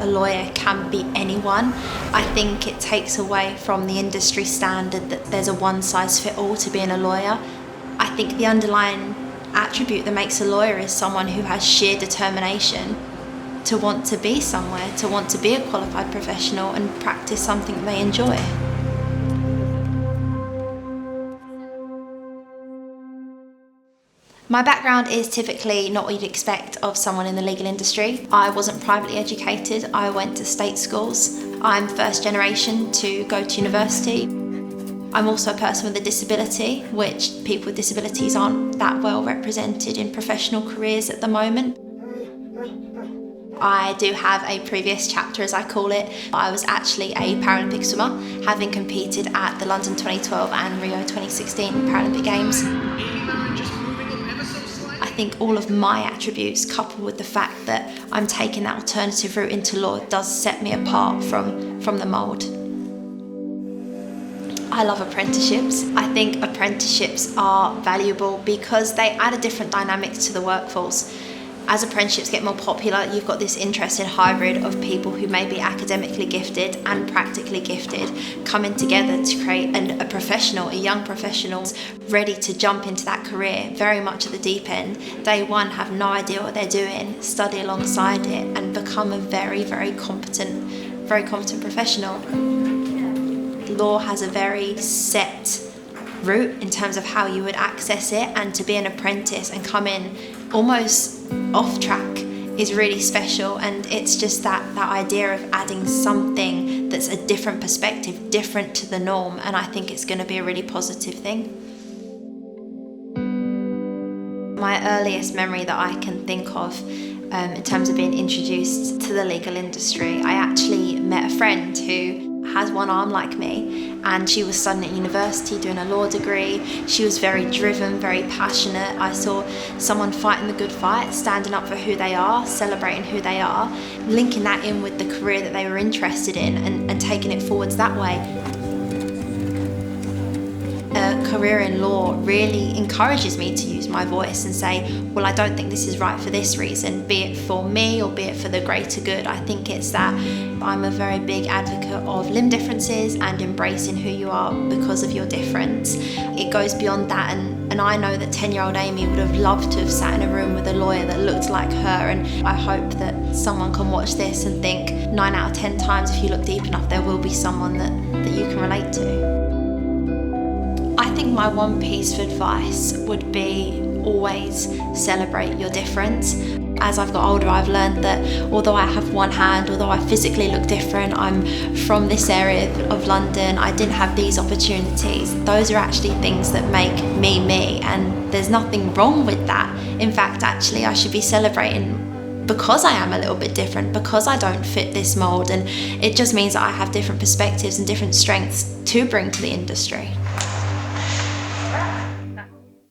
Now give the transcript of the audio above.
a lawyer can be anyone. I think it takes away from the industry standard that there's a one-size-fits-all to being a lawyer. I think the underlying attribute that makes a lawyer is someone who has sheer determination to want to be somewhere, to want to be a qualified professional and practice something they enjoy. My background is typically not what you'd expect of someone in the legal industry. I wasn't privately educated, I went to state schools. I'm first generation to go to university. I'm also a person with a disability, which people with disabilities aren't that well represented in professional careers at the moment. I do have a previous chapter, as I call it. I was actually a Paralympic swimmer, having competed at the London 2012 and Rio 2016 Paralympic Games. I think all of my attributes, coupled with the fact that I'm taking that alternative route into law, does set me apart from the mould. I love apprenticeships. I think apprenticeships are valuable because they add a different dynamic to the workforce. As apprenticeships get more popular, you've got this interesting hybrid of people who may be academically gifted and practically gifted coming together to create a professional, a young professional ready to jump into that career very much at the deep end. Day one, have no idea what they're doing, study alongside it and become a very, very competent professional. Law has a very set route in terms of how you would access it, and to be an apprentice and come in almost off track is really special, and it's just that idea of adding something that's a different perspective, different to the norm, and I think it's going to be a really positive thing. My earliest memory that I can think of in terms of being introduced to the legal industry, I actually met a friend who has one arm like me, and she was studying at university doing a law degree. She was very driven, very passionate. I saw someone fighting the good fight, standing up for who they are, celebrating who they are, linking that in with the career that they were interested in and taking it forwards that way. A career in law really encourages me to use my voice and say, well, I don't think this is right for this reason, be it for me or be it for the greater good. I think it's that I'm a very big advocate of limb differences and embracing who you are because of your difference. It goes beyond that, and I know that 10-year-old Amy would have loved to have sat in a room with a lawyer that looked like her, and I hope that someone can watch this and think 9 out of 10 times, if you look deep enough, there will be someone that you can relate to. I think my one piece of advice would be always celebrate your difference. As I've got older, I've learned that although I have one hand, although I physically look different, I'm from this area of London, I didn't have these opportunities. Those are actually things that make me me, and there's nothing wrong with that. In fact, actually, I should be celebrating because I am a little bit different, because I don't fit this mould, and it just means that I have different perspectives and different strengths to bring to the industry.